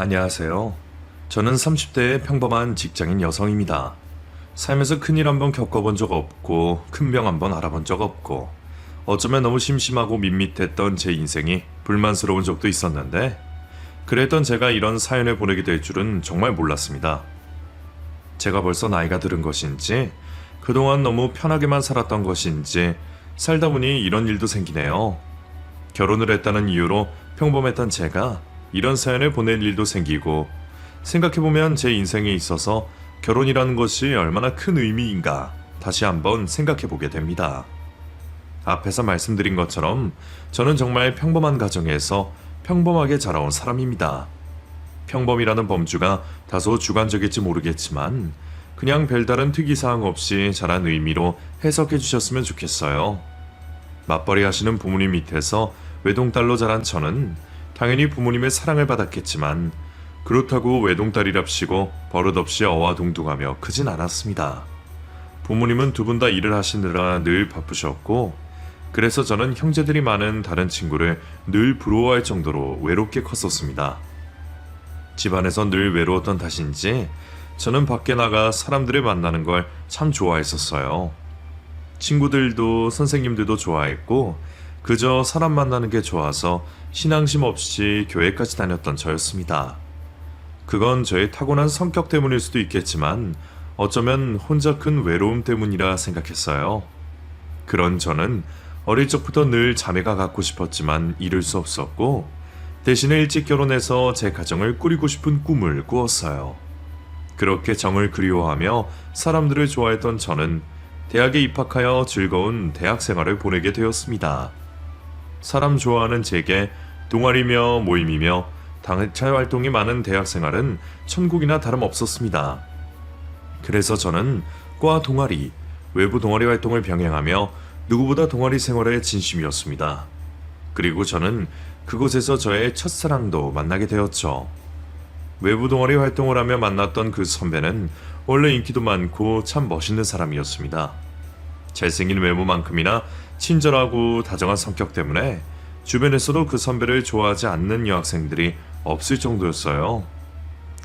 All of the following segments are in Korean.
안녕하세요. 저는 30대의 평범한 직장인 여성입니다. 삶에서 큰일 한번 겪어본 적 없고, 큰 병 한번 알아본 적 없고, 어쩌면 너무 심심하고 밋밋했던 제 인생이 불만스러운 적도 있었는데, 그랬던 제가 이런 사연을 보내게 될 줄은 정말 몰랐습니다. 제가 벌써 나이가 들은 것인지, 그동안 너무 편하게만 살았던 것인지, 살다 보니 이런 일도 생기네요. 결혼을 했다는 이유로 평범했던 제가 이런 사연을 보낼 일도 생기고, 생각해보면 제 인생에 있어서 결혼이라는 것이 얼마나 큰 의미인가 다시 한번 생각해보게 됩니다. 앞에서 말씀드린 것처럼 저는 정말 평범한 가정에서 평범하게 자라온 사람입니다. 평범이라는 범주가 다소 주관적일지 모르겠지만 그냥 별다른 특이사항 없이 자란 의미로 해석해 주셨으면 좋겠어요. 맞벌이 하시는 부모님 밑에서 외동딸로 자란 저는 당연히 부모님의 사랑을 받았겠지만 그렇다고 외동딸이랍시고 버릇없이 어와둥둥하며 크진 않았습니다. 부모님은 두 분 다 일을 하시느라 늘 바쁘셨고, 그래서 저는 형제들이 많은 다른 친구를 늘 부러워할 정도로 외롭게 컸었습니다. 집안에서 늘 외로웠던 탓인지 저는 밖에 나가 사람들을 만나는 걸 참 좋아했었어요. 친구들도 선생님들도 좋아했고 그저 사람 만나는 게 좋아서 신앙심 없이 교회까지 다녔던 저였습니다. 그건 저의 타고난 성격 때문일 수도 있겠지만 어쩌면 혼자 큰 외로움 때문이라 생각했어요. 그런 저는 어릴 적부터 늘 자매가 갖고 싶었지만 이룰 수 없었고, 대신에 일찍 결혼해서 제 가정을 꾸리고 싶은 꿈을 꾸었어요. 그렇게 정을 그리워하며 사람들을 좋아했던 저는 대학에 입학하여 즐거운 대학 생활을 보내게 되었습니다. 사람 좋아하는 제게 동아리며 모임이며 단체 활동이 많은 대학 생활은 천국이나 다름없었습니다. 그래서 저는 과 동아리, 외부 동아리 활동을 병행하며 누구보다 동아리 생활에 진심이었습니다. 그리고 저는 그곳에서 저의 첫사랑도 만나게 되었죠. 외부 동아리 활동을 하며 만났던 그 선배는 원래 인기도 많고 참 멋있는 사람이었습니다. 잘생긴 외모만큼이나 친절하고 다정한 성격 때문에 주변에서도 그 선배를 좋아하지 않는 여학생들이 없을 정도였어요.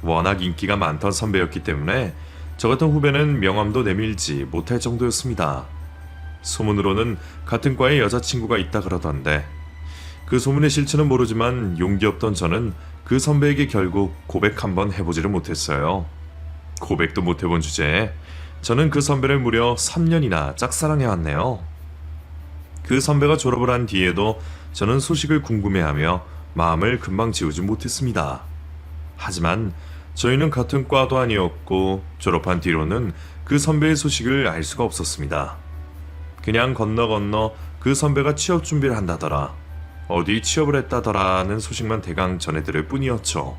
워낙 인기가 많던 선배였기 때문에 저 같은 후배는 명함도 내밀지 못할 정도였습니다. 소문으로는 같은 과에 여자친구가 있다 그러던데, 그 소문의 실체는 모르지만 용기 없던 저는 그 선배에게 결국 고백 한번 해보지를 못했어요. 고백도 못해본 주제에 저는 그 선배를 무려 3년이나 짝사랑해왔네요. 그 선배가 졸업을 한 뒤에도 저는 소식을 궁금해하며 마음을 금방 지우지 못했습니다. 하지만 저희는 같은 과도 아니었고 졸업한 뒤로는 그 선배의 소식을 알 수가 없었습니다. 그냥 건너 그 선배가 취업 준비를 한다더라, 어디 취업을 했다더라는 소식만 대강 전해들을 뿐이었죠.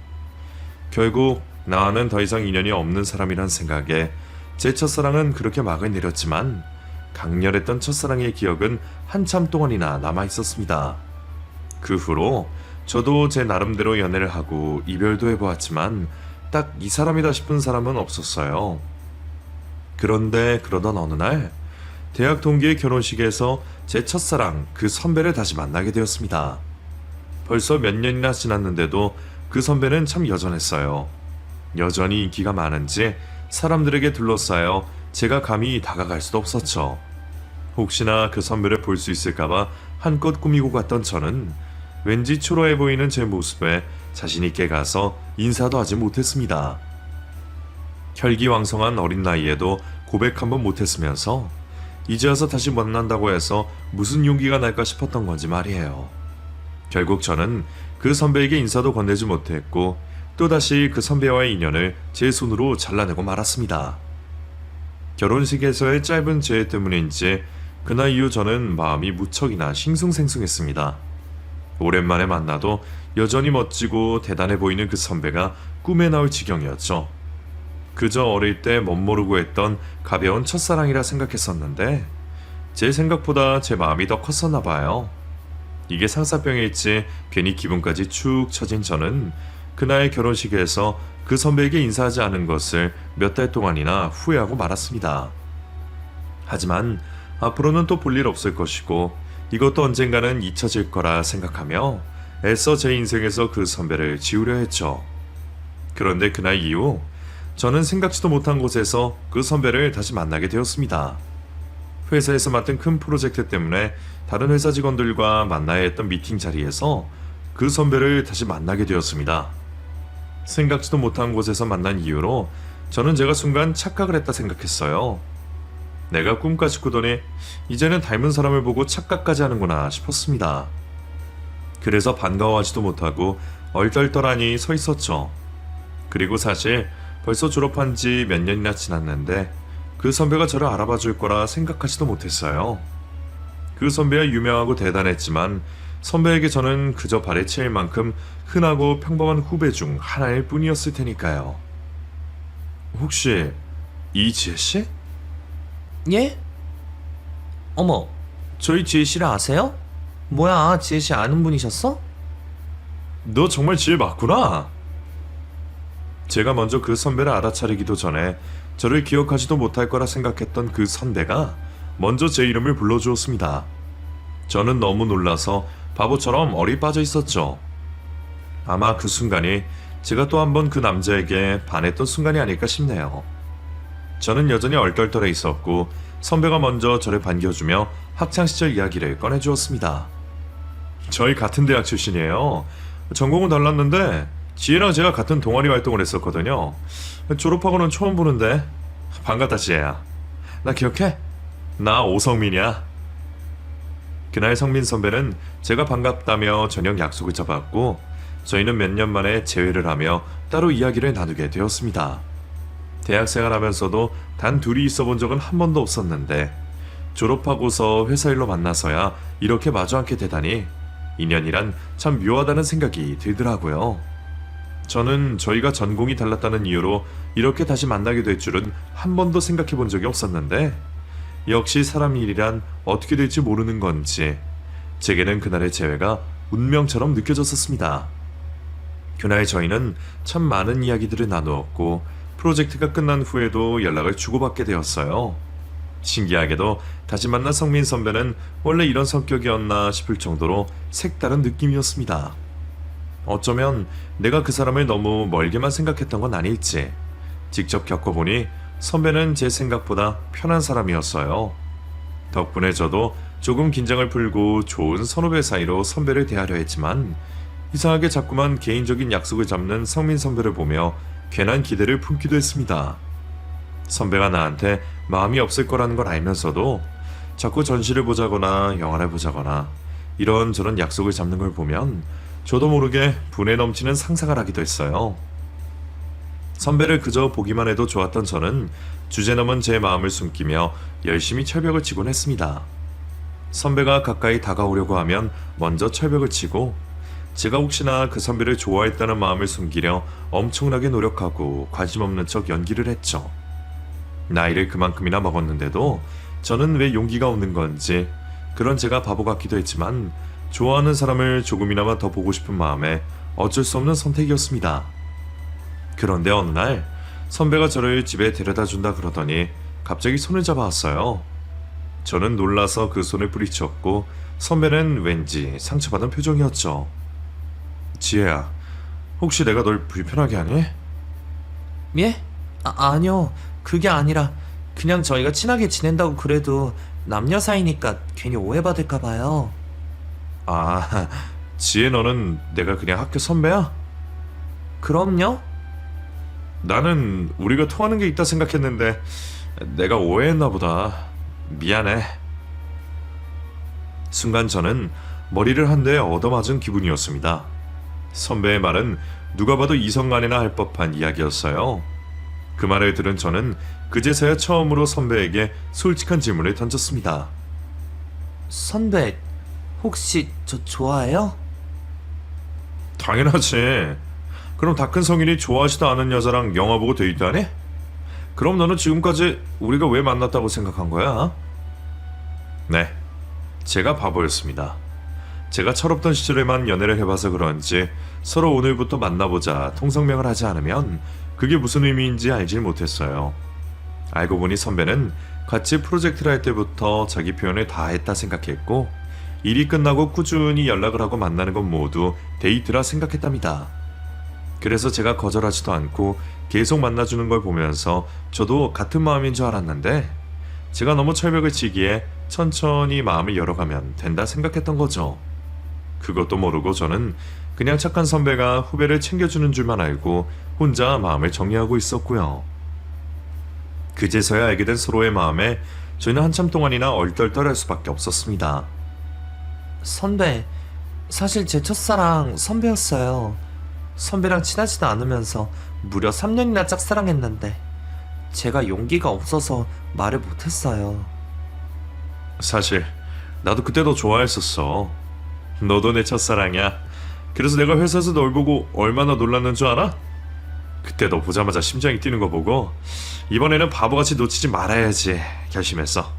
결국 나와는 더 이상 인연이 없는 사람이란 생각에 제 첫사랑은 그렇게 막을 내렸지만 강렬했던 첫사랑의 기억은 한참 동안이나 남아있었습니다. 그 후로 저도 제 나름대로 연애를 하고 이별도 해보았지만 딱 이 사람이다 싶은 사람은 없었어요. 그런데 그러던 어느 날 대학 동기의 결혼식에서 제 첫사랑 그 선배를 다시 만나게 되었습니다. 벌써 몇 년이나 지났는데도 그 선배는 참 여전했어요. 여전히 인기가 많은지 사람들에게 둘러싸여 제가 감히 다가갈 수도 없었죠. 혹시나 그 선배를 볼 수 있을까봐 한껏 꾸미고 갔던 저는 왠지 초라해 보이는 제 모습에 자신있게 가서 인사도 하지 못했습니다. 혈기왕성한 어린 나이에도 고백 한번 못했으면서 이제 와서 다시 만난다고 해서 무슨 용기가 날까 싶었던 건지 말이에요. 결국 저는 그 선배에게 인사도 건네지 못했고 또다시 그 선배와의 인연을 제 손으로 잘라내고 말았습니다. 결혼식에서의 짧은 재회 때문인지 그날 이후 저는 마음이 무척이나 싱숭생숭했습니다. 오랜만에 만나도 여전히 멋지고 대단해 보이는 그 선배가 꿈에 나올 지경이었죠. 그저 어릴 때 멋모르고 했던 가벼운 첫사랑이라 생각했었는데 제 생각보다 제 마음이 더 컸었나 봐요. 이게 상사병일지 괜히 기분까지 축 처진 저는 그날 결혼식에서 그 선배에게 인사하지 않은 것을 몇 달 동안이나 후회하고 말았습니다. 하지만 앞으로는 또 볼 일 없을 것이고 이것도 언젠가는 잊혀질 거라 생각하며 애써 제 인생에서 그 선배를 지우려 했죠. 그런데 그날 이후 저는 생각지도 못한 곳에서 그 선배를 다시 만나게 되었습니다. 회사에서 맡은 큰 프로젝트 때문에 다른 회사 직원들과 만나야 했던 미팅 자리에서 그 선배를 다시 만나게 되었습니다. 생각지도 못한 곳에서 만난 이유로 저는 제가 순간 착각을 했다 생각했어요. 내가 꿈까지 꾸더니 이제는 닮은 사람을 보고 착각까지 하는구나 싶었습니다. 그래서 반가워하지도 못하고 얼떨떨하니 서 있었죠. 그리고 사실 벌써 졸업한 지 몇 년이나 지났는데 그 선배가 저를 알아봐 줄 거라 생각하지도 못했어요. 그 선배야 유명하고 대단했지만 선배에게 저는 그저 발에 채일 만큼 흔하고 평범한 후배 중 하나일 뿐이었을 테니까요. 혹시 이지혜 씨? 예? 어머, 저희 지혜 씨를 아세요? 뭐야, 지혜 씨 아는 분이셨어? 너 정말 지혜 맞구나. 제가 먼저 그 선배를 알아차리기도 전에 저를 기억하지도 못할 거라 생각했던 그 선배가 먼저 제 이름을 불러주었습니다. 저는 너무 놀라서 바보처럼 얼이 빠져 있었죠. 아마 그 순간이 제가 또 한 번 그 남자에게 반했던 순간이 아닐까 싶네요. 저는 여전히 얼떨떨해 있었고 선배가 먼저 저를 반겨주며 학창시절 이야기를 꺼내주었습니다. 저희 같은 대학 출신이에요. 전공은 달랐는데 지혜랑 제가 같은 동아리 활동을 했었거든요. 졸업하고는 처음 보는데 반갑다 지혜야. 나 기억해? 나 오성민이야. 그날 성민 선배는 제가 반갑다며 저녁 약속을 잡았고 저희는 몇 년 만에 재회를 하며 따로 이야기를 나누게 되었습니다. 대학생활 하면서도 단 둘이 있어 본 적은 한 번도 없었는데 졸업하고서 회사 일로 만나서야 이렇게 마주 앉게 되다니 인연이란 참 묘하다는 생각이 들더라고요. 저는 저희가 전공이 달랐다는 이유로 이렇게 다시 만나게 될 줄은 한 번도 생각해 본 적이 없었는데 역시 사람 일이란 어떻게 될지 모르는 건지 제게는 그날의 재회가 운명처럼 느껴졌었습니다. 그날 저희는 참 많은 이야기들을 나누었고 프로젝트가 끝난 후에도 연락을 주고받게 되었어요. 신기하게도 다시 만난 성민 선배는 원래 이런 성격이었나 싶을 정도로 색다른 느낌이었습니다. 어쩌면 내가 그 사람을 너무 멀게만 생각했던 건 아닐지 직접 겪어보니 선배는 제 생각보다 편한 사람이었어요. 덕분에 저도 조금 긴장을 풀고 좋은 선후배 사이로 선배를 대하려 했지만 이상하게 자꾸만 개인적인 약속을 잡는 성민 선배를 보며 괜한 기대를 품기도 했습니다. 선배가 나한테 마음이 없을 거라는 걸 알면서도 자꾸 전시를 보자거나 영화를 보자거나 이런저런 약속을 잡는 걸 보면 저도 모르게 분에 넘치는 상상을 하기도 했어요. 선배를 그저 보기만 해도 좋았던 저는 주제넘은 제 마음을 숨기며 열심히 철벽을 치곤 했습니다. 선배가 가까이 다가오려고 하면 먼저 철벽을 치고 제가 혹시나 그 선배를 좋아했다는 마음을 숨기려 엄청나게 노력하고 관심 없는 척 연기를 했죠. 나이를 그만큼이나 먹었는데도 저는 왜 용기가 없는 건지 그런 제가 바보 같기도 했지만 좋아하는 사람을 조금이나마 더 보고 싶은 마음에 어쩔 수 없는 선택이었습니다. 그런데 어느 날 선배가 저를 집에 데려다 준다 그러더니 갑자기 손을 잡아왔어요. 저는 놀라서 그 손을 뿌리쳤고 선배는 왠지 상처받은 표정이었죠. 지혜야, 혹시 내가 널 불편하게 하니? 예? 아니요. 그게 아니라 그냥 저희가 친하게 지낸다고 그래도 남녀 사이니까 괜히 오해받을까 봐요. 아, 지혜 너는 내가 그냥 학교 선배야? 그럼요? 나는 우리가 통하는 게 있다 생각했는데 내가 오해했나 보다. 미안해. 순간 저는 머리를 한 대 얻어맞은 기분이었습니다. 선배의 말은 누가 봐도 이성간이나 할 법한 이야기였어요. 그 말을 들은 저는 그제서야 처음으로 선배에게 솔직한 질문을 던졌습니다. 선배, 혹시 저 좋아해요? 당연하지. 그럼 다 큰 성인이 좋아하지도 않은 여자랑 영화 보고 데이트하니? 그럼 너는 지금까지 우리가 왜 만났다고 생각한 거야? 네, 제가 바보였습니다. 제가 철없던 시절에만 연애를 해봐서 그런지 서로 오늘부터 만나보자 통성명을 하지 않으면 그게 무슨 의미인지 알질 못했어요. 알고 보니 선배는 같이 프로젝트를 할 때부터 자기 표현을 다 했다 생각했고 일이 끝나고 꾸준히 연락을 하고 만나는 건 모두 데이트라 생각했답니다. 그래서 제가 거절하지도 않고 계속 만나주는 걸 보면서 저도 같은 마음인 줄 알았는데 제가 너무 철벽을 치기에 천천히 마음을 열어가면 된다 생각했던 거죠. 그것도 모르고 저는 그냥 착한 선배가 후배를 챙겨주는 줄만 알고 혼자 마음을 정리하고 있었고요. 그제서야 알게 된 서로의 마음에 저희는 한참 동안이나 얼떨떨할 수밖에 없었습니다. 선배, 사실 제 첫사랑 선배였어요. 선배랑 친하지도 않으면서 무려 3년이나 짝사랑했는데 제가 용기가 없어서 말을 못했어요. 사실 나도 그때 너 좋아했었어. 너도 내 첫사랑이야. 그래서 내가 회사에서 널 보고 얼마나 놀랐는 줄 알아? 그때 너 보자마자 심장이 뛰는 거 보고 이번에는 바보같이 놓치지 말아야지 결심했어.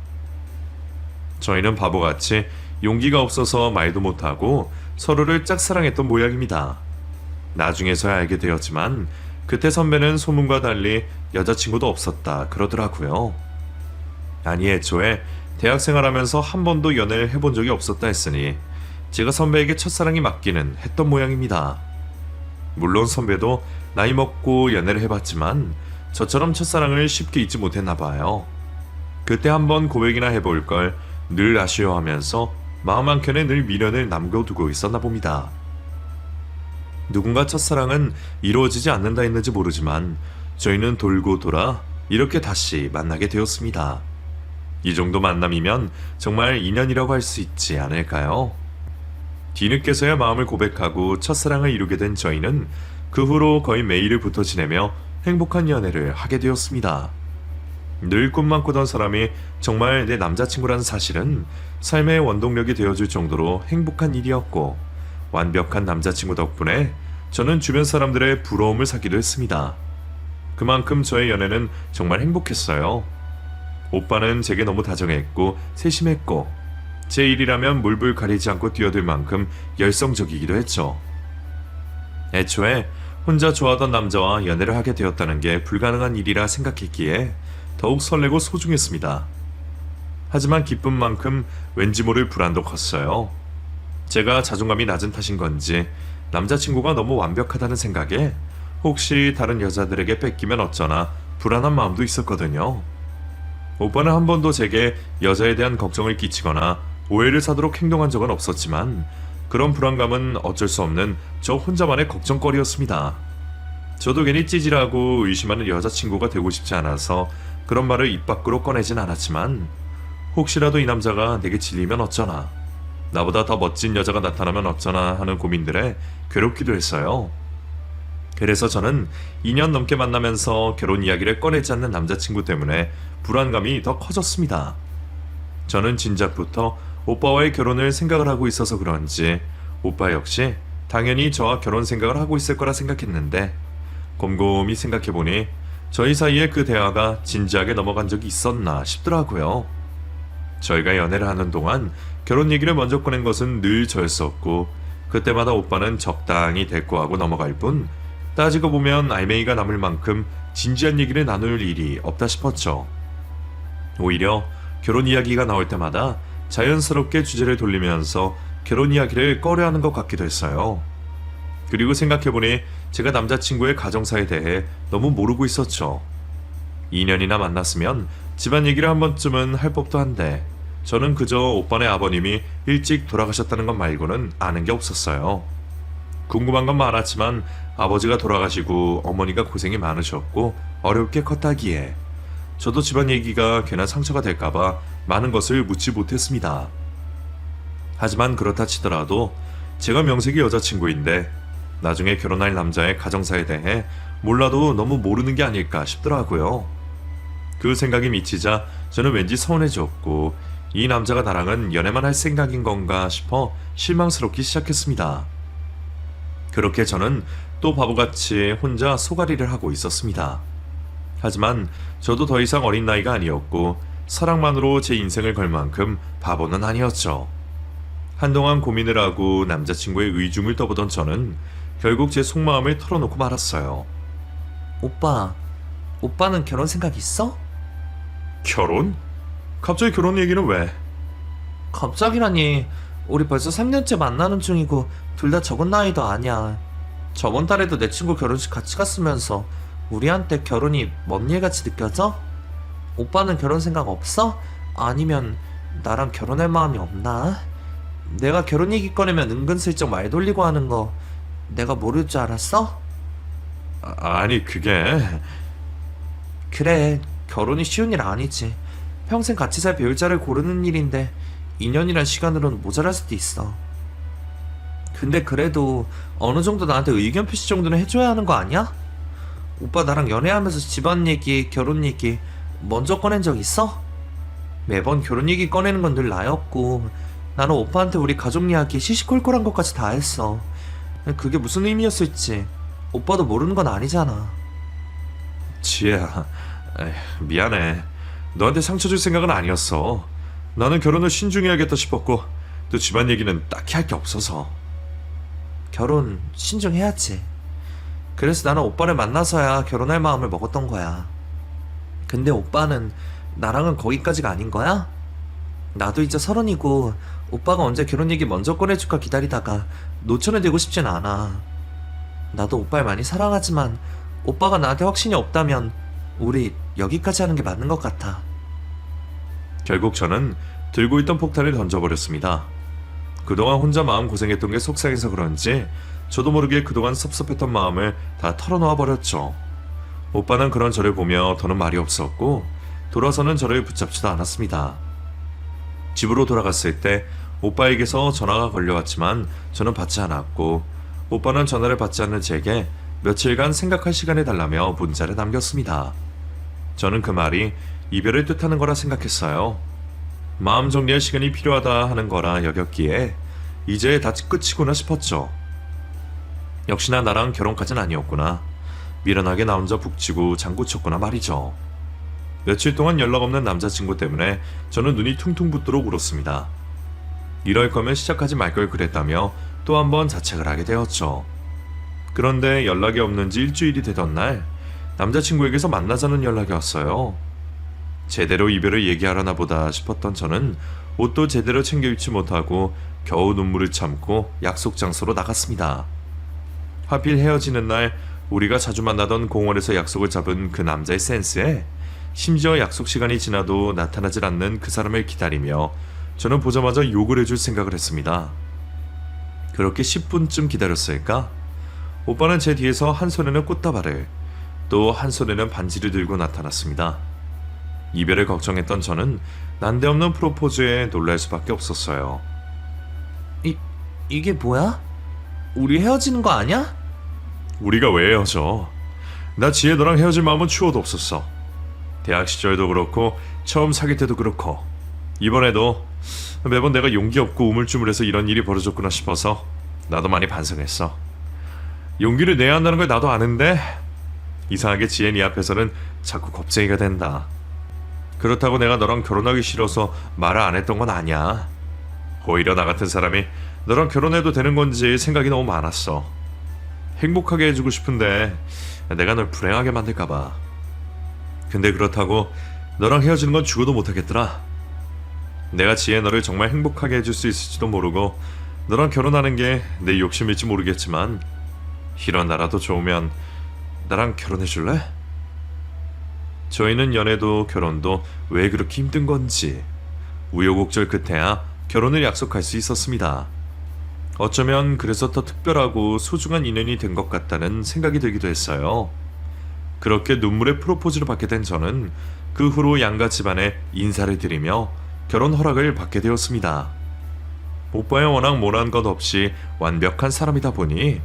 저희는 바보같이 용기가 없어서 말도 못하고 서로를 짝사랑했던 모양입니다. 나중에서야 알게 되었지만 그때 선배는 소문과 달리 여자친구도 없었다 그러더라고요. 아니 애초에 대학생활하면서 한 번도 연애를 해본 적이 없었다 했으니 제가 선배에게 첫사랑이 맞기는 했던 모양입니다. 물론 선배도 나이 먹고 연애를 해봤지만 저처럼 첫사랑을 쉽게 잊지 못했나 봐요. 그때 한번 고백이나 해볼 걸 늘 아쉬워하면서 마음 한켠에 늘 미련을 남겨두고 있었나 봅니다. 누군가 첫사랑은 이루어지지 않는다 했는지 모르지만 저희는 돌고 돌아 이렇게 다시 만나게 되었습니다. 이 정도 만남이면 정말 인연이라고 할 수 있지 않을까요? 뒤늦게서야 마음을 고백하고 첫사랑을 이루게 된 저희는 그 후로 거의 매일을 붙어 지내며 행복한 연애를 하게 되었습니다. 늘 꿈만 꾸던 사람이 정말 내 남자친구라는 사실은 삶의 원동력이 되어줄 정도로 행복한 일이었고 완벽한 남자친구 덕분에 저는 주변 사람들의 부러움을 사기도 했습니다. 그만큼 저의 연애는 정말 행복했어요. 오빠는 제게 너무 다정했고 세심했고 제 일이라면 물불 가리지 않고 뛰어들 만큼 열성적이기도 했죠. 애초에 혼자 좋아하던 남자와 연애를 하게 되었다는 게 불가능한 일이라 생각했기에 더욱 설레고 소중했습니다. 하지만 기쁜 만큼 왠지 모를 불안도 컸어요. 제가 자존감이 낮은 탓인 건지 남자친구가 너무 완벽하다는 생각에 혹시 다른 여자들에게 뺏기면 어쩌나 불안한 마음도 있었거든요. 오빠는 한 번도 제게 여자에 대한 걱정을 끼치거나 오해를 사도록 행동한 적은 없었지만 그런 불안감은 어쩔 수 없는 저 혼자만의 걱정거리였습니다. 저도 괜히 찌질하고 의심하는 여자친구가 되고 싶지 않아서 그런 말을 입 밖으로 꺼내진 않았지만 혹시라도 이 남자가 내게 질리면 어쩌나, 나보다 더 멋진 여자가 나타나면 어쩌나 하는 고민들에 괴롭기도 했어요. 그래서 저는 2년 넘게 만나면서 결혼 이야기를 꺼내지 않는 남자친구 때문에 불안감이 더 커졌습니다. 저는 진작부터 오빠와의 결혼을 생각을 하고 있어서 그런지 오빠 역시 당연히 저와 결혼 생각을 하고 있을 거라 생각했는데 곰곰이 생각해보니 저희 사이에 그 대화가 진지하게 넘어간 적이 있었나 싶더라고요. 저희가 연애를 하는 동안 결혼 얘기를 먼저 꺼낸 것은 늘 저였었고 그때마다 오빠는 적당히 대꾸하고 넘어갈 뿐 따지고 보면 알맹이가 남을 만큼 진지한 얘기를 나눌 일이 없다 싶었죠. 오히려 결혼 이야기가 나올 때마다 자연스럽게 주제를 돌리면서 결혼 이야기를 꺼려하는 것 같기도 했어요. 그리고 생각해보니 제가 남자친구의 가정사에 대해 너무 모르고 있었죠. 2년이나 만났으면 집안 얘기를 한 번쯤은 할 법도 한데 저는 그저 오빠네 아버님이 일찍 돌아가셨다는 것 말고는 아는 게 없었어요. 궁금한 건 많았지만 아버지가 돌아가시고 어머니가 고생이 많으셨고 어렵게 컸다기에 저도 집안 얘기가 괜한 상처가 될까봐 많은 것을 묻지 못했습니다. 하지만 그렇다 치더라도 제가 명색이 여자친구인데 나중에 결혼할 남자의 가정사에 대해 몰라도 너무 모르는 게 아닐까 싶더라고요. 그 생각이 미치자 저는 왠지 서운해졌고 이 남자가 나랑은 연애만 할 생각인 건가 싶어 실망스럽기 시작했습니다. 그렇게 저는 또 바보같이 혼자 소가리를 하고 있었습니다. 하지만 저도 더 이상 어린 나이가 아니었고 사랑만으로 제 인생을 걸 만큼 바보는 아니었죠. 한동안 고민을 하고 남자친구의 의중을 떠보던 저는 결국 제 속마음을 털어놓고 말았어요. 오빠는 결혼 생각 있어? 결혼? 갑자기 결혼 얘기는 왜? 갑자기라니, 우리 벌써 3년째 만나는 중이고 둘 다 적은 나이도 아니야. 저번 달에도 내 친구 결혼식 같이 갔으면서 우리한테 결혼이 먼 일같이 느껴져? 오빠는 결혼 생각 없어? 아니면 나랑 결혼할 마음이 없나? 내가 결혼 얘기 꺼내면 은근슬쩍 말 돌리고 하는 거 내가 모를 줄 알았어? 아니 그게 그래, 결혼이 쉬운 일 아니지. 평생 같이 살 배우자를 고르는 일인데 2년이란 시간으로는 모자랄 수도 있어. 근데 그래도 어느 정도 나한테 의견 표시 정도는 해줘야 하는 거 아니야? 오빠 나랑 연애하면서 집안 얘기, 결혼 얘기 먼저 꺼낸 적 있어? 매번 결혼 얘기 꺼내는 건 늘 나였고 나는 오빠한테 우리 가족 이야기 시시콜콜한 것까지 다 했어. 그게 무슨 의미였을지 오빠도 모르는 건 아니잖아. 지혜야, 에이, 미안해. 너한테 상처 줄 생각은 아니었어. 나는 결혼을 신중해야겠다 싶었고 또 집안 얘기는 딱히 할 게 없어서. 결혼 신중해야지. 그래서 나는 오빠를 만나서야 결혼할 마음을 먹었던 거야. 근데 오빠는 나랑은 거기까지가 아닌 거야? 나도 이제 30이고 오빠가 언제 결혼 얘기 먼저 꺼내줄까 기다리다가 노천에 되고 싶진 않아. 나도 오빠를 많이 사랑하지만 오빠가 나한테 확신이 없다면 우리 여기까지 하는 게 맞는 것 같아. 결국 저는 들고 있던 폭탄을 던져버렸습니다. 그동안 혼자 마음고생했던 게 속상해서 그런지 저도 모르게 그동안 섭섭했던 마음을 다 털어놓아 버렸죠. 오빠는 그런 저를 보며 더는 말이 없었고 돌아서는 저를 붙잡지도 않았습니다. 집으로 돌아갔을 때 오빠에게서 전화가 걸려왔지만 저는 받지 않았고 오빠는 전화를 받지 않는 제게 며칠간 생각할 시간을 달라며 문자를 남겼습니다. 저는 그 말이 이별을 뜻하는 거라 생각했어요. 마음 정리할 시간이 필요하다 하는 거라 여겼기에 이제 다 끝이구나 싶었죠. 역시나 나랑 결혼까진 아니었구나. 미련하게 나 혼자 북치고 장구쳤구나 말이죠. 며칠 동안 연락 없는 남자친구 때문에 저는 눈이 퉁퉁 붓도록 울었습니다. 이럴 거면 시작하지 말 걸 그랬다며 또 한 번 자책을 하게 되었죠. 그런데 연락이 없는 지 일주일이 되던 날 남자친구에게서 만나자는 연락이 왔어요. 제대로 이별을 얘기하려나 보다 싶었던 저는 옷도 제대로 챙겨 입지 못하고 겨우 눈물을 참고 약속 장소로 나갔습니다. 하필 헤어지는 날 우리가 자주 만나던 공원에서 약속을 잡은 그 남자의 센스에 심지어 약속 시간이 지나도 나타나질 않는 그 사람을 기다리며 저는 보자마자 욕을 해줄 생각을 했습니다. 그렇게 10분쯤 기다렸을까? 오빠는 제 뒤에서 한 손에는 꽃다발을 또 한 손에는 반지를 들고 나타났습니다. 이별을 걱정했던 저는 난데없는 프로포즈에 놀랄 수밖에 없었어요. 이게 뭐야? 우리 헤어지는 거 아니야? 우리가 왜 헤어져? 나 지혜 너랑 헤어질 마음은 추워도 없었어. 대학 시절도 그렇고 처음 사귈 때도 그렇고 이번에도 매번 내가 용기 없고 우물쭈물해서 이런 일이 벌어졌구나 싶어서 나도 많이 반성했어. 용기를 내야 한다는 걸 나도 아는데 이상하게 지혜 네 앞에서는 자꾸 겁쟁이가 된다. 그렇다고 내가 너랑 결혼하기 싫어서 말을 안 했던 건 아니야. 오히려 나 같은 사람이 너랑 결혼해도 되는 건지 생각이 너무 많았어. 행복하게 해주고 싶은데 내가 널 불행하게 만들까봐. 근데 그렇다고 너랑 헤어지는 건 죽어도 못하겠더라. 내가 지혜 너를 정말 행복하게 해줄 수 있을지도 모르고 너랑 결혼하는 게 내 욕심일지 모르겠지만 이런 나라도 좋으면 나랑 결혼해줄래? 저희는 연애도 결혼도 왜 그렇게 힘든 건지 우여곡절 끝에야 결혼을 약속할 수 있었습니다. 어쩌면 그래서 더 특별하고 소중한 인연이 된 것 같다는 생각이 들기도 했어요. 그렇게 눈물의 프로포즈를 받게 된 저는 그 후로 양가 집안에 인사를 드리며 결혼 허락을 받게 되었습니다. 오빠야 워낙 모난 것 없이 완벽한 사람이다 보니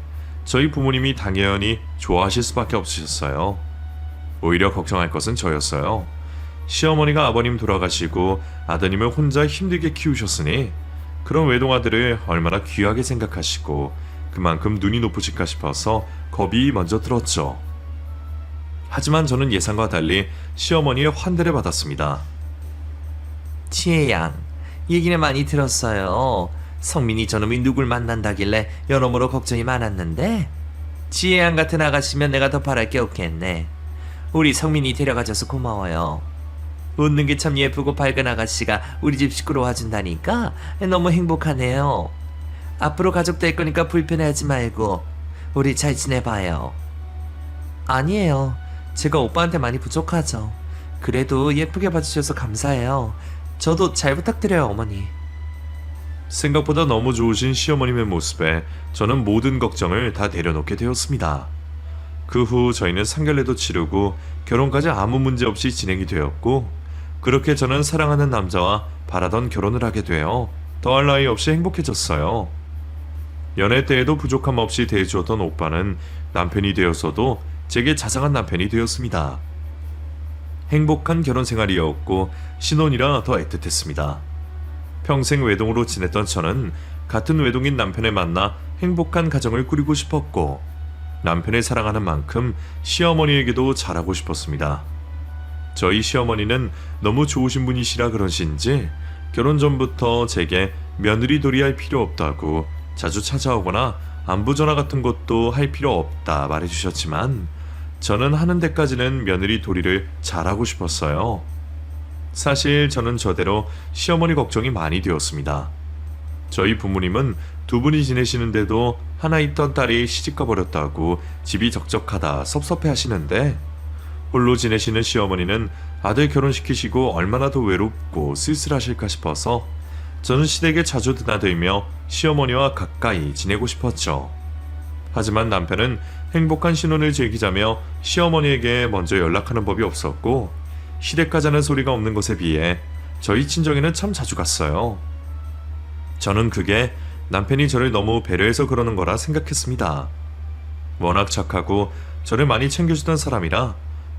저희 부모님이 당연히 좋아하실 수밖에 없으셨어요. 오히려 걱정할 것은 저였어요. 시어머니가 아버님 돌아가시고 아드님을 혼자 힘들게 키우셨으니 그런 외동아들을 얼마나 귀하게 생각하시고 그만큼 눈이 높으실까 싶어서 겁이 먼저 들었죠. 하지만 저는 예상과 달리 시어머니의 환대를 받았습니다. 지혜양, 얘기는 많이 들었어요. 성민이 저놈이 누굴 만난다길래 여러모로 걱정이 많았는데 지혜양 같은 아가씨면 내가 더 바랄 게 없겠네. 우리 성민이 데려가줘서 고마워요. 웃는 게 참 예쁘고 밝은 아가씨가 우리 집 식구로 와준다니까 너무 행복하네요. 앞으로 가족 될 거니까 불편해하지 말고 우리 잘 지내봐요. 아니에요. 제가 오빠한테 많이 부족하죠. 그래도 예쁘게 봐주셔서 감사해요. 저도 잘 부탁드려요, 어머니. 생각보다 너무 좋으신 시어머님의 모습에 저는 모든 걱정을 다 내려놓게 되었습니다. 그 후 저희는 상견례도 치르고 결혼까지 아무 문제 없이 진행이 되었고, 그렇게 저는 사랑하는 남자와 바라던 결혼을 하게 되어 더할 나위 없이 행복해졌어요. 연애 때에도 부족함 없이 대해주었던 오빠는 남편이 되어서도 제게 자상한 남편이 되었습니다. 행복한 결혼 생활이었고 신혼이라 더 애틋했습니다. 평생 외동으로 지냈던 저는 같은 외동인 남편을 만나 행복한 가정을 꾸리고 싶었고, 남편을 사랑하는 만큼 시어머니에게도 잘하고 싶었습니다. 저희 시어머니는 너무 좋으신 분이시라 그러신지 결혼 전부터 제게 며느리 도리할 필요 없다고 자주 찾아오거나 안부 전화 같은 것도 할 필요 없다 말해주셨지만, 저는 하는 데까지는 며느리 도리를 잘하고 싶었어요. 사실 저는 저대로 시어머니 걱정이 많이 되었습니다. 저희 부모님은 두 분이 지내시는데도 하나 있던 딸이 시집가 버렸다고 집이 적적하다 섭섭해 하시는데, 홀로 지내시는 시어머니는 아들 결혼시키시고 얼마나 더 외롭고 쓸쓸하실까 싶어서 저는 시댁에 자주 드나들며 시어머니와 가까이 지내고 싶었죠. 하지만 남편은 행복한 신혼을 즐기자며 시어머니에게 먼저 연락하는 법이 없었고, 시댁 가자는 소리가 없는 것에 비해 저희 친정에는 참 자주 갔어요. 저는 그게 남편이 저를 너무 배려해서 그러는 거라 생각했습니다. 워낙 착하고 저를 많이 챙겨주던 사람이라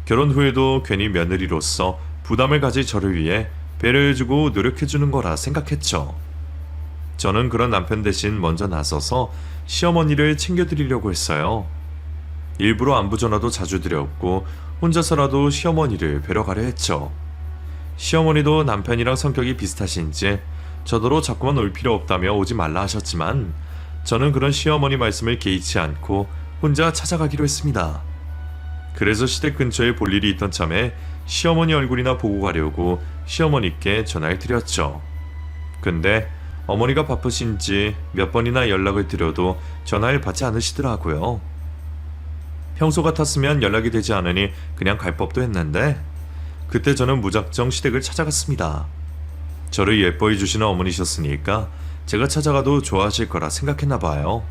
결혼 후에도 괜히 며느리로서 부담을 가질 저를 위해 배려해주고 노력해주는 거라 생각했죠. 저는 그런 남편 대신 먼저 나서서 시어머니를 챙겨드리려고 했어요. 일부러 안부 전화도 자주 드렸고 혼자서라도 시어머니를 뵈러 가려 했죠. 시어머니도 남편이랑 성격이 비슷하신지 저더러 자꾸만 올 필요 없다며 오지 말라 하셨지만, 저는 그런 시어머니 말씀을 개의치 않고 혼자 찾아가기로 했습니다. 그래서 시댁 근처에 볼 일이 있던 참에 시어머니 얼굴이나 보고 가려고 시어머니께 전화를 드렸죠. 근데 어머니가 바쁘신지 몇 번이나 연락을 드려도 전화를 받지 않으시더라고요. 평소 같았으면 연락이 되지 않으니 그냥 갈 법도 했는데, 그때 저는 무작정 시댁을 찾아갔습니다. 저를 예뻐해 주시는 어머니셨으니까 제가 찾아가도 좋아하실 거라 생각했나 봐요.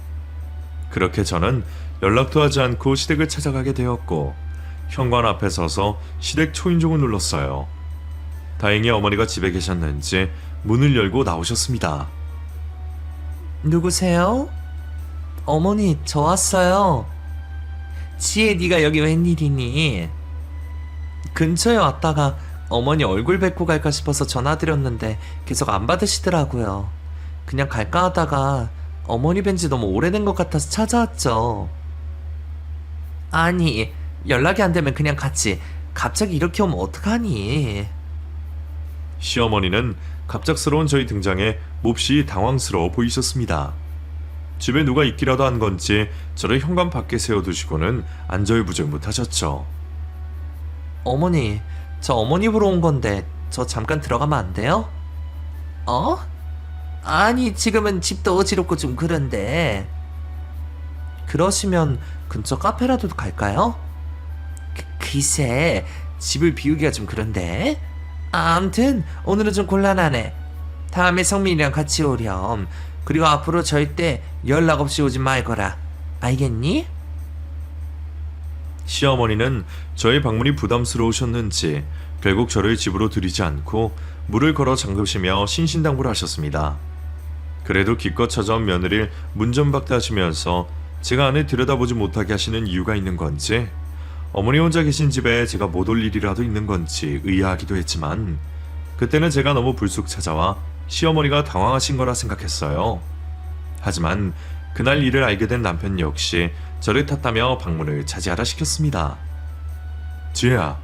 그렇게 저는 연락도 하지 않고 시댁을 찾아가게 되었고, 현관 앞에 서서 시댁 초인종을 눌렀어요. 다행히 어머니가 집에 계셨는지 문을 열고 나오셨습니다. 누구세요? 어머니, 저 왔어요. 지혜, 네가 여기 웬일이니? 근처에 왔다가 어머니 얼굴 뵙고 갈까 싶어서 전화드렸는데 계속 안 받으시더라고요. 그냥 갈까 하다가 어머니 뵌지 너무 오래된 것 같아서 찾아왔죠. 아니, 연락이 안 되면 그냥 갔지. 갑자기 이렇게 오면 어떡하니? 시어머니는 갑작스러운 저희 등장에 몹시 당황스러워 보이셨습니다. 집에 누가 있기라도 한 건지 저를 현관 밖에 세워두시고는 안절부절 못하셨죠. 어머니, 저 어머니 보러 온 건데 저 잠깐 들어가면 안 돼요? 어? 아니, 지금은 집도 어지럽고 좀 그런데. 그러시면 근처 카페라도 갈까요? 글쎄, 집을 비우기가 좀 그런데. 암튼 오늘은 좀 곤란하네. 다음에 성민이랑 같이 오렴. 그리고 앞으로 절대 연락 없이 오지 말거라. 알겠니? 시어머니는 저의 방문이 부담스러우셨는지 결국 저를 집으로 들이지 않고 물을 걸어 잠그시며 신신당부를 하셨습니다. 그래도 기껏 찾아온 며느리를 문전박대하시면서 제가 안에 들여다보지 못하게 하시는 이유가 있는 건지, 어머니 혼자 계신 집에 제가 못 올 일이라도 있는 건지 의아하기도 했지만, 그때는 제가 너무 불쑥 찾아와 시어머니가 당황하신 거라 생각했어요. 하지만 그날 일을 알게 된 남편 역시 저를 탓하며 방문을 자제하라 시켰습니다. 지혜야,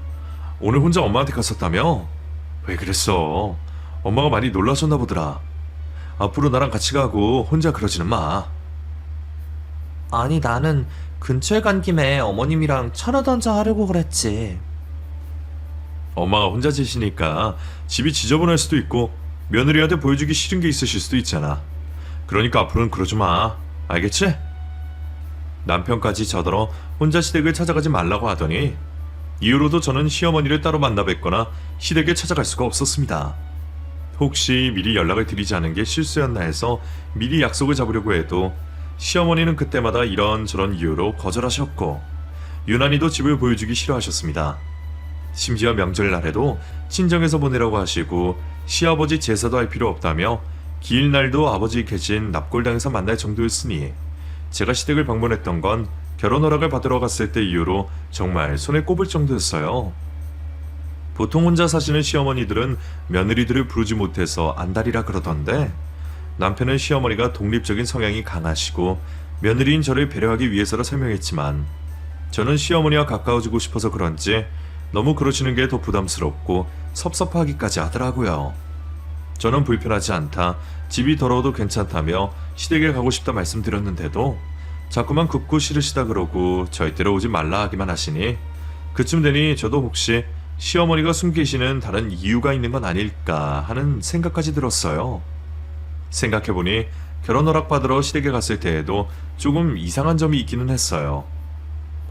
오늘 혼자 엄마한테 갔었다며? 왜 그랬어? 엄마가 많이 놀라셨나 보더라. 앞으로 나랑 같이 가고 혼자 그러지는 마. 아니, 나는 근처에 간 김에 어머님이랑 차라도 한잔 하려고 그랬지. 엄마가 혼자 계시니까 집이 지저분할 수도 있고 며느리한테 보여주기 싫은 게 있으실 수도 있잖아. 그러니까 앞으로는 그러지 마. 알겠지? 남편까지 저더러 혼자 시댁을 찾아가지 말라고 하더니 이후로도 저는 시어머니를 따로 만나 뵙거나 시댁에 찾아갈 수가 없었습니다. 혹시 미리 연락을 드리지 않은 게 실수였나 해서 미리 약속을 잡으려고 해도 시어머니는 그때마다 이런저런 이유로 거절하셨고 유난히도 집을 보여주기 싫어하셨습니다. 심지어 명절날에도 친정에서 보내라고 하시고 시아버지 제사도 할 필요 없다며 기일날도 아버지 계신 납골당에서 만날 정도였으니 제가 시댁을 방문했던 건 결혼 허락을 받으러 갔을 때 이후로 정말 손에 꼽을 정도였어요. 보통 혼자 사시는 시어머니들은 며느리들을 부르지 못해서 안달이라 그러던데 남편은 시어머니가 독립적인 성향이 강하시고 며느리인 저를 배려하기 위해서라 설명했지만 저는 시어머니와 가까워지고 싶어서 그런지 너무 그러시는 게 더 부담스럽고 섭섭하기까지 하더라고요. 저는 불편하지 않다, 집이 더러워도 괜찮다며 시댁에 가고 싶다 말씀드렸는데도 자꾸만 굽고 싫으시다 그러고 절대로 오지 말라 하기만 하시니 그쯤 되니 저도 혹시 시어머니가 숨기시는 다른 이유가 있는 건 아닐까 하는 생각까지 들었어요. 생각해보니 결혼 허락 받으러 시댁에 갔을 때에도 조금 이상한 점이 있기는 했어요.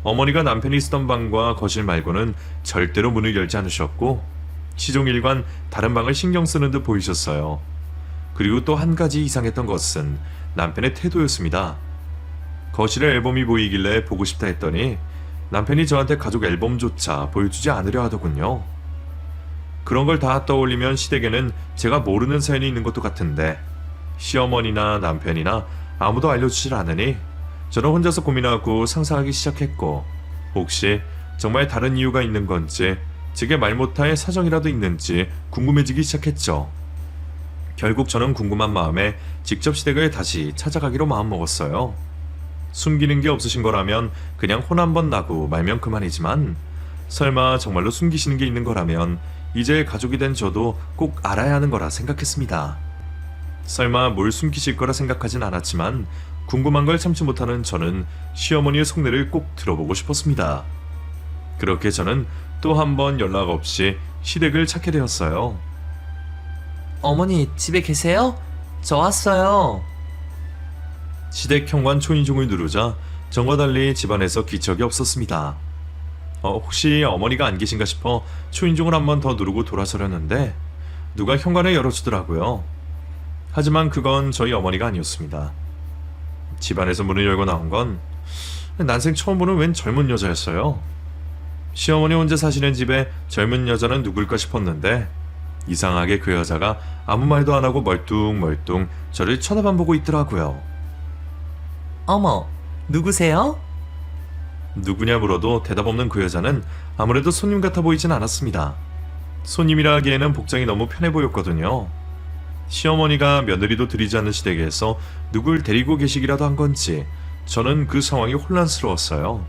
어머니가 남편이 쓰던 방과 거실 말고는 절대로 문을 열지 않으셨고 시종일관 다른 방을 신경 쓰는 듯 보이셨어요. 그리고 또 한 가지 이상했던 것은 남편의 태도였습니다. 거실에 앨범이 보이길래 보고 싶다 했더니 남편이 저한테 가족 앨범조차 보여주지 않으려 하더군요. 그런 걸 다 떠올리면 시댁에는 제가 모르는 사연이 있는 것도 같은데 시어머니나 남편이나 아무도 알려주질 않으니 저는 혼자서 고민하고 상상하기 시작했고 혹시 정말 다른 이유가 있는 건지 제게 말 못할 사정이라도 있는지 궁금해지기 시작했죠. 결국 저는 궁금한 마음에 직접 시댁을 다시 찾아가기로 마음먹었어요. 숨기는 게 없으신 거라면 그냥 혼 한 번 나고 말면 그만이지만 설마 정말로 숨기시는 게 있는 거라면 이제 가족이 된 저도 꼭 알아야 하는 거라 생각했습니다. 설마 뭘 숨기실 거라 생각하진 않았지만 궁금한 걸 참지 못하는 저는 시어머니의 속내를 꼭 들어보고 싶었습니다. 그렇게 저는 또 한 번 연락 없이 시댁을 찾게 되었어요. 어머니 집에 계세요? 저 왔어요. 시댁 현관 초인종을 누르자 전과 달리 집안에서 기척이 없었습니다. 혹시 어머니가 안 계신가 싶어 초인종을 한 번 더 누르고 돌아서려는데 누가 현관을 열어주더라고요. 하지만 그건 저희 어머니가 아니었습니다. 집안에서 문을 열고 나온 건 난생 처음 보는 웬 젊은 여자였어요. 시어머니 혼자 사시는 집에 젊은 여자는 누굴까 싶었는데 이상하게 그 여자가 아무 말도 안 하고 멀뚱멀뚱 저를 쳐다만 보고 있더라고요. 어머, 누구세요? 누구냐 물어도 대답 없는 그 여자는 아무래도 손님 같아 보이진 않았습니다. 손님이라 하기에는 복장이 너무 편해 보였거든요. 시어머니가 며느리도 들이지 않는 시댁에서 누굴 데리고 계시기라도 한 건지 저는 그 상황이 혼란스러웠어요.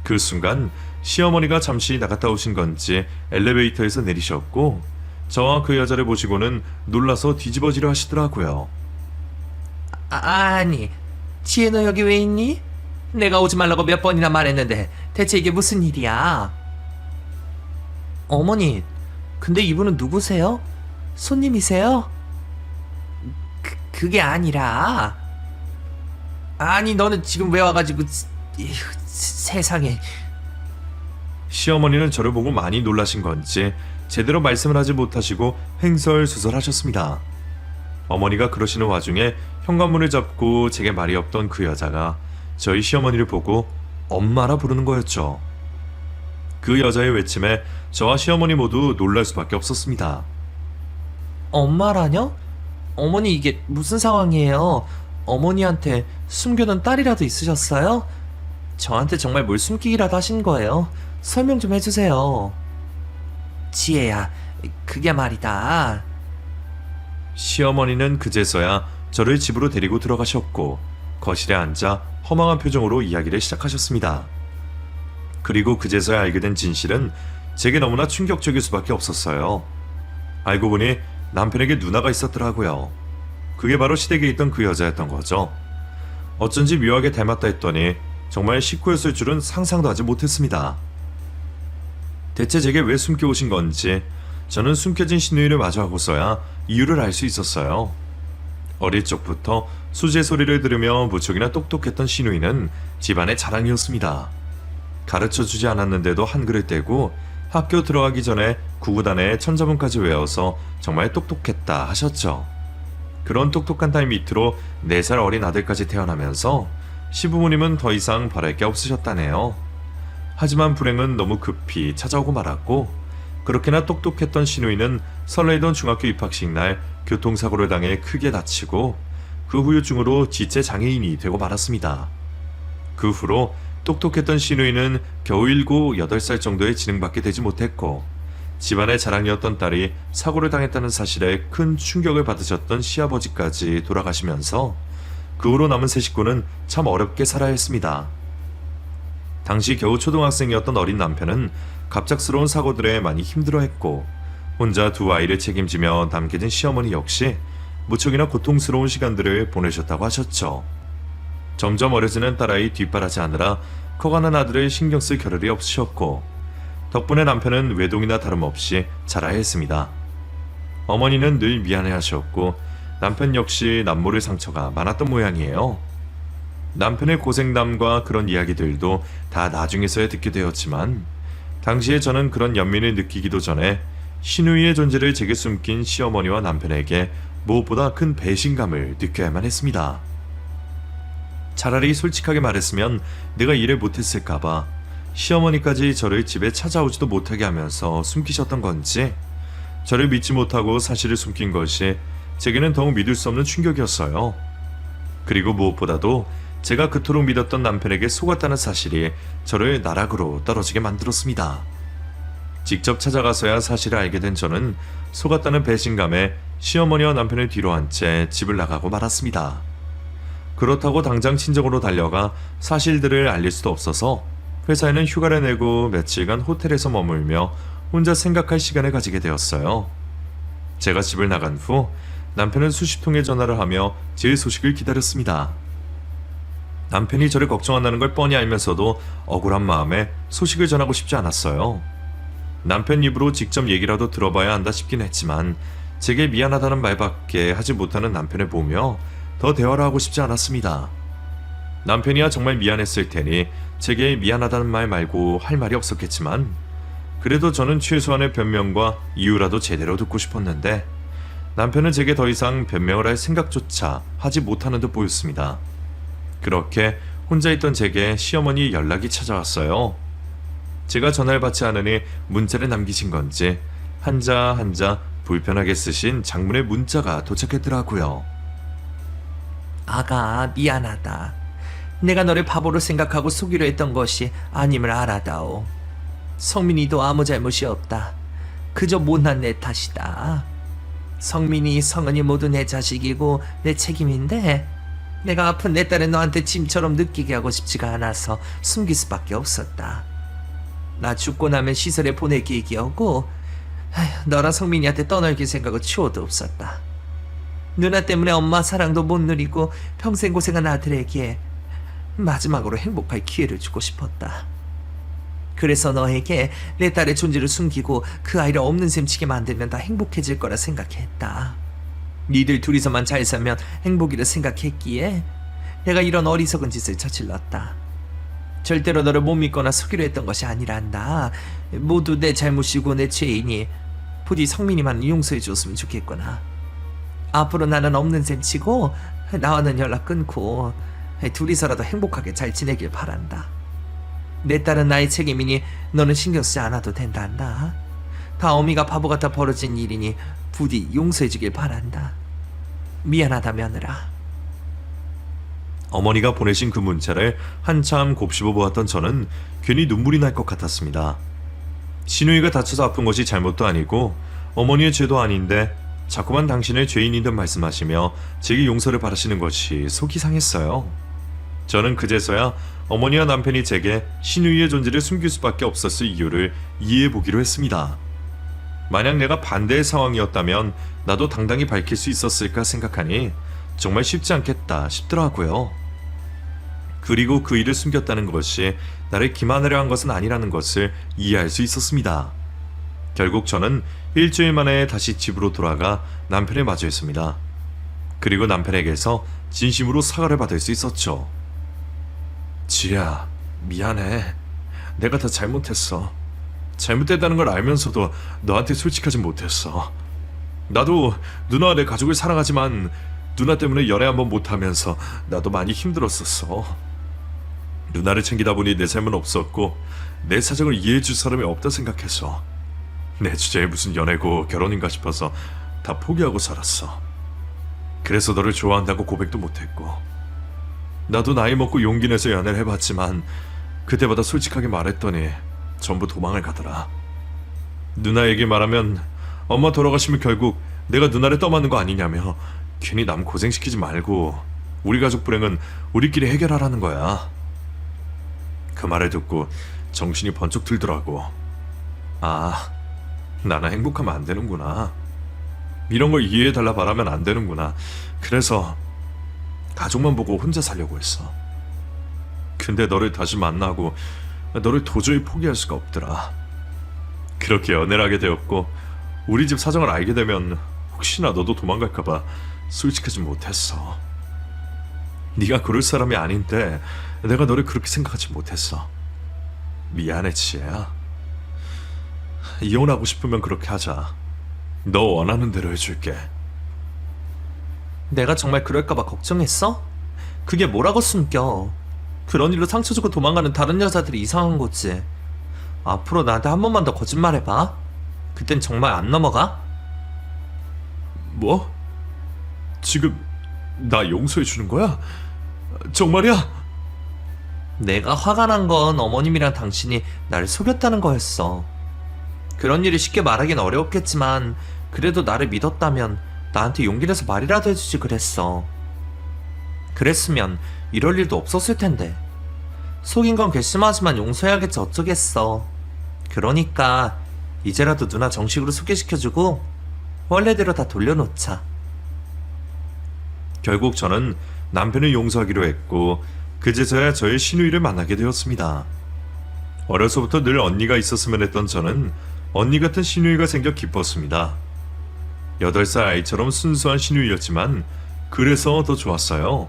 그 순간 시어머니가 잠시 나갔다 오신 건지 엘리베이터에서 내리셨고 저와 그 여자를 보시고는 놀라서 뒤집어지려 하시더라고요. 아니, 지혜 너 여기 왜 있니? 내가 오지 말라고 몇 번이나 말했는데 대체 이게 무슨 일이야? 어머니, 근데 이분은 누구세요? 손님이세요? 그게 아니라 아니 너는 지금 왜 와가지고 세상에. 시어머니는 저를 보고 많이 놀라신 건지 제대로 말씀을 하지 못하시고 횡설수설하셨습니다. 어머니가 그러시는 와중에 현관문을 잡고 제게 말이 없던 그 여자가 저희 시어머니를 보고 엄마라 부르는 거였죠. 그 여자의 외침에 저와 시어머니 모두 놀랄 수밖에 없었습니다. 엄마라뇨? 어머니 이게 무슨 상황이에요? 어머니한테 숨겨둔 딸이라도 있으셨어요? 저한테 정말 뭘 숨기기라도 하신 거예요? 설명 좀 해주세요. 지혜야, 그게 말이다. 시어머니는 그제서야 저를 집으로 데리고 들어가셨고 거실에 앉아 허망한 표정으로 이야기를 시작하셨습니다. 그리고 그제서야 알게 된 진실은 제게 너무나 충격적일 수밖에 없었어요. 알고 보니 남편에게 누나가 있었더라고요. 그게 바로 시댁에 있던 그 여자였던 거죠. 어쩐지 묘하게 닮았다 했더니 정말 식구였을 줄은 상상도 하지 못했습니다. 대체 제게 왜 숨겨오신 건지 저는 숨겨진 시누이를 마주하고서야 이유를 알 수 있었어요. 어릴 적부터 수제 소리를 들으며 무척이나 똑똑했던 시누이는 집안의 자랑이었습니다. 가르쳐주지 않았는데도 한글을 떼고 학교 들어가기 전에 구구단의 천자문까지 외워서 정말 똑똑했다 하셨죠. 그런 똑똑한 딸 밑으로 4살 어린 아들까지 태어나면서 시부모님은 더 이상 바랄 게 없으셨다네요. 하지만 불행은 너무 급히 찾아오고 말았고, 그렇게나 똑똑했던 시누이는 설레이던 중학교 입학식 날 교통사고를 당해 크게 다치고 그 후유증으로 지체 장애인이 되고 말았습니다. 그 후로 똑똑했던 시누이는 겨우 7, 8살 정도에 지능받게 되지 못했고, 집안의 자랑이었던 딸이 사고를 당했다는 사실에 큰 충격을 받으셨던 시아버지까지 돌아가시면서 그 후로 남은 세 식구는 참 어렵게 살아야 했습니다. 당시 겨우 초등학생이었던 어린 남편은 갑작스러운 사고들에 많이 힘들어했고, 혼자 2 아이를 책임지며 남겨진 시어머니 역시 무척이나 고통스러운 시간들을 보내셨다고 하셨죠. 점점 어려지는 딸아이 뒷바라지 하느라 커가는 아들을 신경 쓸 겨를이 없으셨고, 덕분에 남편은 외동이나 다름없이 자라야 했습니다. 어머니는 늘 미안해하셨고, 남편 역시 남모를 상처가 많았던 모양이에요. 남편의 고생담과 그런 이야기들도 다 나중에서야 듣게 되었지만, 당시에 저는 그런 연민을 느끼기도 전에 시누이의 존재를 제게 숨긴 시어머니와 남편에게 무엇보다 큰 배신감을 느껴야만 했습니다. 차라리 솔직하게 말했으면 내가 일을 못했을까봐 시어머니까지 저를 집에 찾아오지도 못하게 하면서 숨기셨던 건지, 저를 믿지 못하고 사실을 숨긴 것이 제게는 더욱 믿을 수 없는 충격이었어요. 그리고 무엇보다도 제가 그토록 믿었던 남편에게 속았다는 사실이 저를 나락으로 떨어지게 만들었습니다. 직접 찾아가서야 사실을 알게 된 저는 속았다는 배신감에 시어머니와 남편을 뒤로 한 채 집을 나가고 말았습니다. 그렇다고 당장 친정으로 달려가 사실들을 알릴 수도 없어서 회사에는 휴가를 내고 며칠간 호텔에서 머물며 혼자 생각할 시간을 가지게 되었어요. 제가 집을 나간 후 남편은 수십 통의 전화를 하며 제 소식을 기다렸습니다. 남편이 저를 걱정한다는 걸 뻔히 알면서도 억울한 마음에 소식을 전하고 싶지 않았어요. 남편 입으로 직접 얘기라도 들어봐야 한다 싶긴 했지만 제게 미안하다는 말밖에 하지 못하는 남편을 보며 더 대화를 하고 싶지 않았습니다. 남편이야 정말 미안했을 테니 제게 미안하다는 말 말고 할 말이 없었겠지만, 그래도 저는 최소한의 변명과 이유라도 제대로 듣고 싶었는데 남편은 제게 더 이상 변명을 할 생각조차 하지 못하는 듯 보였습니다. 그렇게 혼자 있던 제게 시어머니 연락이 찾아왔어요. 제가 전화를 받지 않으니 문자를 남기신 건지 한자 한자 불편하게 쓰신 장문의 문자가 도착했더라고요. 아가, 미안하다. 내가 너를 바보로 생각하고 속이려 했던 것이 아님을 알아다오. 성민이도 아무 잘못이 없다. 그저 못난 내 탓이다. 성민이, 성은이 모두 내 자식이고 내 책임인데 내가 아픈 내 딸을 너한테 짐처럼 느끼게 하고 싶지가 않아서 숨길 수밖에 없었다. 나 죽고 나면 시설에 보낼 계획이었고, 너랑 성민이한테 떠넘길 생각은 추호도 없었다. 누나 때문에 엄마 사랑도 못 누리고 평생 고생한 아들에게 마지막으로 행복할 기회를 주고 싶었다. 그래서 너에게 내 딸의 존재를 숨기고 그 아이를 없는 셈 치게 만들면 다 행복해질 거라 생각했다. 니들 둘이서만 잘 살면 행복이라 생각했기에 내가 이런 어리석은 짓을 저질렀다. 절대로 너를 못 믿거나 속이려 했던 것이 아니란다. 모두 내 잘못이고 내 죄이니 부디 성민이만 용서해 줬으면 좋겠구나. 앞으로 나는 없는 셈 치고 나와는 연락 끊고 둘이서라도 행복하게 잘 지내길 바란다. 내 딸은 나의 책임이니 너는 신경 쓰지 않아도 된단다. 다 어미가 바보 같아 벌어진 일이니 부디 용서해 주길 바란다. 미안하다 며느라. 어머니가 보내신 그 문자를 한참 곱씹어 보았던 저는 괜히 눈물이 날 것 같았습니다. 시누이가 다쳐서 아픈 것이 잘못도 아니고 어머니의 죄도 아닌데 자꾸만 당신을 죄인인 듯 말씀하시며 제게 용서를 바라시는 것이 속이 상했어요. 저는 그제서야 어머니와 남편이 제게 시누이의 존재를 숨길 수밖에 없었을 이유를 이해해 보기로 했습니다. 만약 내가 반대의 상황이었다면 나도 당당히 밝힐 수 있었을까 생각하니 정말 쉽지 않겠다 싶더라고요. 그리고 그 일을 숨겼다는 것이 나를 기만하려 한 것은 아니라는 것을 이해할 수 있었습니다. 결국 저는 일주일 만에 다시 집으로 돌아가 남편을 마주했습니다. 그리고 남편에게서 진심으로 사과를 받을 수 있었죠. 지혜야, 미안해. 내가 다 잘못했어. 잘못됐다는 걸 알면서도 너한테 솔직하지 못했어. 나도 누나와 내 가족을 사랑하지만 누나 때문에 연애 한번 못하면서 나도 많이 힘들었었어. 누나를 챙기다 보니 내 삶은 없었고 내 사정을 이해해줄 사람이 없다 생각했어. 내 주제에 무슨 연애고 결혼인가 싶어서 다 포기하고 살았어. 그래서 너를 좋아한다고 고백도 못했고, 나도 나이 먹고 용기 내서 연애를 해봤지만 그때마다 솔직하게 말했더니 전부 도망을 가더라. 누나 얘기 말하면 엄마 돌아가시면 결국 내가 누나를 떠맡는 거 아니냐며 괜히 남 고생시키지 말고 우리 가족 불행은 우리끼리 해결하라는 거야. 그 말을 듣고 정신이 번쩍 들더라고. 아, 나는 행복하면 안 되는구나. 이런 걸 이해해달라 말하면 안 되는구나. 그래서 가족만 보고 혼자 살려고 했어. 근데 너를 다시 만나고 너를 도저히 포기할 수가 없더라. 그렇게 연애를 하게 되었고 우리 집 사정을 알게 되면 혹시나 너도 도망갈까봐 솔직하지 못했어. 네가 그럴 사람이 아닌데 내가 너를 그렇게 생각하지 못했어. 미안해, 지혜야. 이혼하고 싶으면 그렇게 하자. 너 원하는 대로 해줄게. 내가 정말 그럴까봐 걱정했어? 그게 뭐라고 숨겨. 그런 일로 상처 주고 도망가는 다른 여자들이 이상한 거지. 앞으로 나한테 한 번만 더 거짓말해봐. 그땐 정말 안 넘어가? 뭐? 지금 나 용서해 주는 거야? 정말이야? 내가 화가 난 건 어머님이랑 당신이 날 속였다는 거였어. 그런 일을 쉽게 말하긴 어려웠겠지만 그래도 나를 믿었다면 나한테 용기 내서 말이라도 해주지 그랬어. 그랬으면 이럴 일도 없었을 텐데. 속인 건 괘씸하지만 용서해야겠지 어쩌겠어. 그러니까 이제라도 누나 정식으로 소개시켜주고 원래대로 다 돌려놓자. 결국 저는 남편을 용서하기로 했고 그제서야 저의 시누이를 만나게 되었습니다. 어려서부터 늘 언니가 있었으면 했던 저는 언니 같은 시누이가 생겨 기뻤습니다. 8살 아이처럼 순수한 시누이였지만 그래서 더 좋았어요.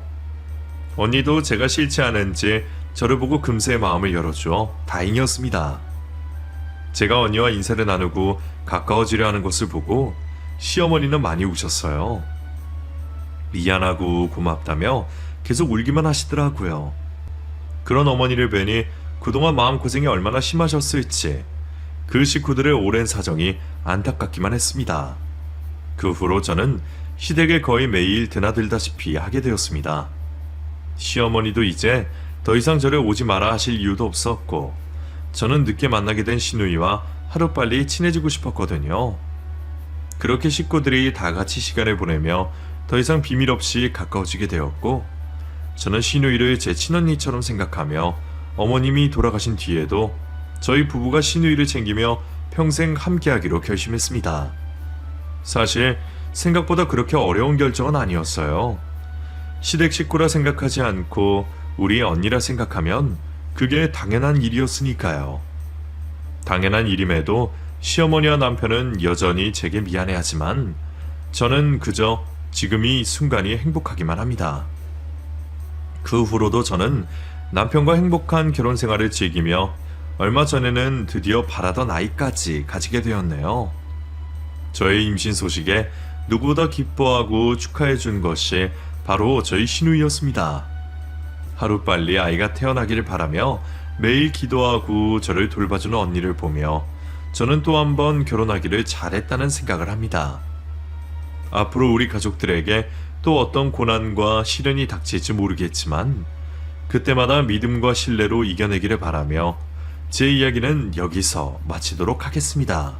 언니도 제가 싫지 않은지 저를 보고 금세 마음을 열어주어 다행이었습니다. 제가 언니와 인사를 나누고 가까워지려 하는 것을 보고 시어머니는 많이 우셨어요. 미안하고 고맙다며 계속 울기만 하시더라고요. 그런 어머니를 뵈니 그동안 마음고생이 얼마나 심하셨을지 그 식구들의 오랜 사정이 안타깝기만 했습니다. 그 후로 저는 시댁에 거의 매일 드나들다시피 하게 되었습니다. 시어머니도 이제 더 이상 저를 오지 마라 하실 이유도 없었고 저는 늦게 만나게 된 시누이와 하루빨리 친해지고 싶었거든요. 그렇게 식구들이 다 같이 시간을 보내며 더 이상 비밀 없이 가까워지게 되었고 저는 시누이를 제 친언니처럼 생각하며 어머님이 돌아가신 뒤에도 저희 부부가 시누이를 챙기며 평생 함께하기로 결심했습니다. 사실 생각보다 그렇게 어려운 결정은 아니었어요. 시댁 식구라 생각하지 않고 우리 언니라 생각하면 그게 당연한 일이었으니까요. 당연한 일임에도 시어머니와 남편은 여전히 제게 미안해하지만 저는 그저 지금 이 순간이 행복하기만 합니다. 그 후로도 저는 남편과 행복한 결혼 생활을 즐기며 얼마 전에는 드디어 바라던 아이까지 가지게 되었네요. 저의 임신 소식에 누구보다 기뻐하고 축하해 준 것이 바로 저희 시누이였습니다. 하루빨리 아이가 태어나기를 바라며 매일 기도하고 저를 돌봐주는 언니를 보며 저는 또 한 번 결혼하기를 잘했다는 생각을 합니다. 앞으로 우리 가족들에게 또 어떤 고난과 시련이 닥칠지 모르겠지만 그때마다 믿음과 신뢰로 이겨내기를 바라며 제 이야기는 여기서 마치도록 하겠습니다.